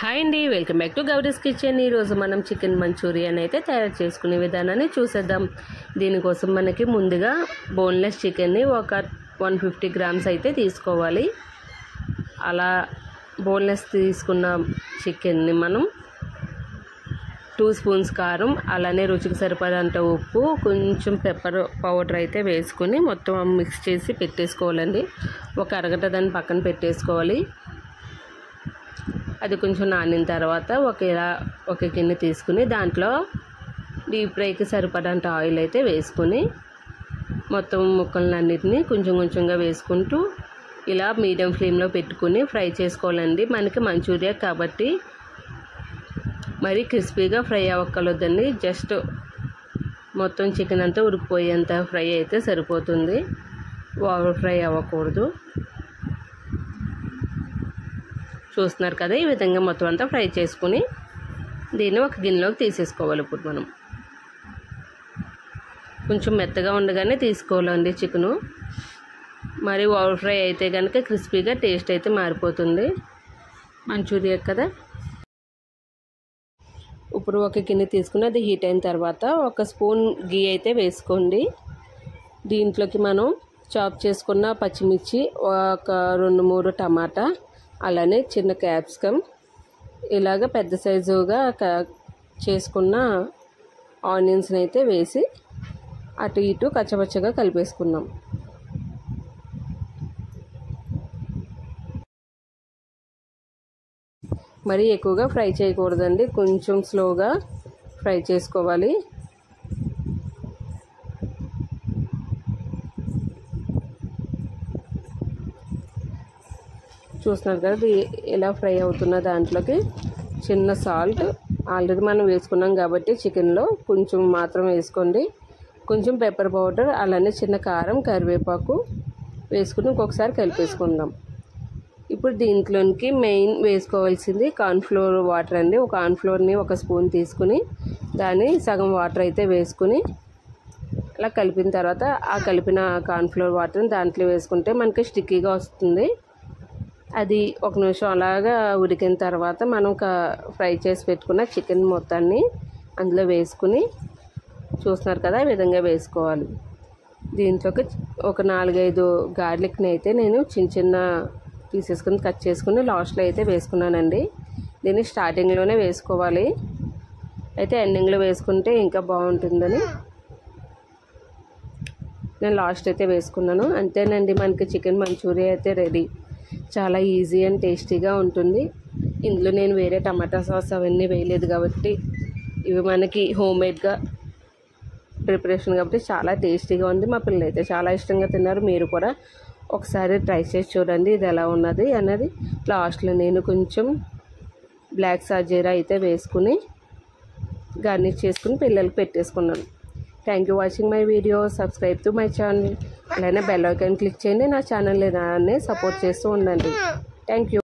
Hi అండి, welcome back to Gowri's kitchen. ఈరోజు మనం చికెన్ మంచూరియన్ అయితే తయారు చేసుకునే విధానాన్ని చూసేద్దాం. దీనికోసం మనకి ముందుగా బోన్లెస్ చికెన్ని ఒక 150 గ్రామ్స్ అయితే తీసుకోవాలి. అలా బోన్లెస్ తీసుకున్న చికెన్ని మనం 2 స్పూన్స్ కారం, అలానే రుచికి సరిపడంత ఉప్పు, కొంచెం పెప్పర్ పౌడర్ అయితే వేసుకొని మొత్తం మిక్స్ చేసి పెట్టేసుకోవాలండి. ఒక అరగంట దాన్ని పక్కన పెట్టేసుకోవాలి. అది కొంచెం నానిన తర్వాత ఒక గిన్నె తీసుకుని దాంట్లో డీప్ ఫ్రైకి సరిపడంత ఆయిల్ అయితే వేసుకొని మొత్తం ముక్కలన్నిటిని కొంచెం కొంచెంగా వేసుకుంటూ ఇలా మీడియం ఫ్లేమ్లో పెట్టుకుని ఫ్రై చేసుకోవాలండి. మనకి మంచూరియా కాబట్టి మరీ క్రిస్పీగా ఫ్రై అవ్వక్కర్లేదండి. జస్ట్ మొత్తం చికెన్ అంతా ఉడికిపోయేంత ఫ్రై అయితే సరిపోతుంది. ఓవర్ ఫ్రై అవ్వకూడదు. చూస్తున్నారు కదా, ఈ విధంగా మొత్తం అంతా ఫ్రై చేసుకుని దీన్ని ఒక గిన్నెలోకి తీసేసుకోవాలి. ఇప్పుడు మనం కొంచెం మెత్తగా ఉండగానే తీసుకోవాలండి చికెను. మరి ఓవర్ ఫ్రై అయితే కనుక క్రిస్పీగా టేస్ట్ అయితే మారిపోతుంది మంచూరియా కదా. ఇప్పుడు ఒక గిన్నె తీసుకుని అది హీట్ అయిన తర్వాత 1 స్పూన్ గీ అయితే వేసుకోండి. దీంట్లోకి మనం చాప్ చేసుకున్న పచ్చిమిర్చి, ఒక 2-3 టమాటా, అలానే చిన్న క్యాప్సికమ్, ఇలాగ పెద్ద సైజుగా చేసుకున్న ఆనియన్స్ని అయితే వేసి అటు ఇటు కచ్చపచ్చగా కలిపేసుకుందాం. మరి ఎక్కువగా ఫ్రై చేయకూడదండి, కొంచెం స్లోగా ఫ్రై చేసుకోవాలి. చూస్తున్నారు కదా, ఇలా ఫ్రై అవుతున్న దాంట్లోకి చిన్న సాల్ట్ ఆల్రెడీ మనం వేసుకున్నాం కాబట్టి చికెన్లో కొంచెం మాత్రం వేసుకోండి. కొంచెం పెప్పర్ పౌడర్, అలానే చిన్న కారం, కరివేపాకు వేసుకుని ఇంకొకసారి కలిపేసుకుందాం. ఇప్పుడు దీంట్లోనికి మెయిన్ వేసుకోవాల్సింది కార్న్ఫ్లోర్ వాటర్ అండి. ఒక కార్న్ఫ్లోర్ని 1 స్పూన్ తీసుకుని దాన్ని సగం వాటర్ అయితే వేసుకుని అలా కలిపిన తర్వాత ఆ కలిపిన కార్న్ఫ్లోర్ వాటర్ని దాంట్లో వేసుకుంటే మనకి స్టిక్కీగా వస్తుంది. అది 1 నిమిషం అలాగా ఉడికిన తర్వాత మనం ఫ్రై చేసి పెట్టుకున్న చికెన్ మొత్తాన్ని అందులో వేసుకుని చూస్తున్నారు కదా, ఈ విధంగా వేసుకోవాలి. దీంట్లోకి ఒక 4-5 గార్లిక్ని అయితే నేను చిన్న పీసెస్ని కట్ చేసుకుని లాస్ట్లో అయితే వేసుకున్నానండి. దీన్ని స్టార్టింగ్లోనే వేసుకోవాలి, అయితే ఎండింగ్లో వేసుకుంటే ఇంకా బాగుంటుందని నేను లాస్ట్ అయితే వేసుకున్నాను. అంతేనండి, మనకి చికెన్ మంచూరియా అయితే రెడీ. చాలా ఈజీ అండ్ టేస్టీగా ఉంటుంది. ఇందులో నేను వేరే టమాటా సాస్ అవన్నీ వేయలేదు కాబట్టి ఇవి మనకి హోమ్మేడ్గా ప్రిపరేషన్ కాబట్టి చాలా టేస్టీగా ఉంది. మా పిల్లలు అయితే చాలా ఇష్టంగా తిన్నారు. మీరు కూడా ఒకసారి ట్రై చేసి చూడండి ఇది ఎలా ఉన్నది అన్నది. లాస్ట్లో నేను కొంచెం బ్లాక్ సాజీరా అయితే వేసుకుని గార్నిష్ చేసుకుని పిల్లలకి పెట్టేసుకున్నాను. Thank you watching my video. Subscribe to my channel, అలానే బెల్ ఐకాన్ క్లిక్ చేయండి. నా ఛానల్ సపోర్ట్ చేస్తూ ఉండండి. Thank you.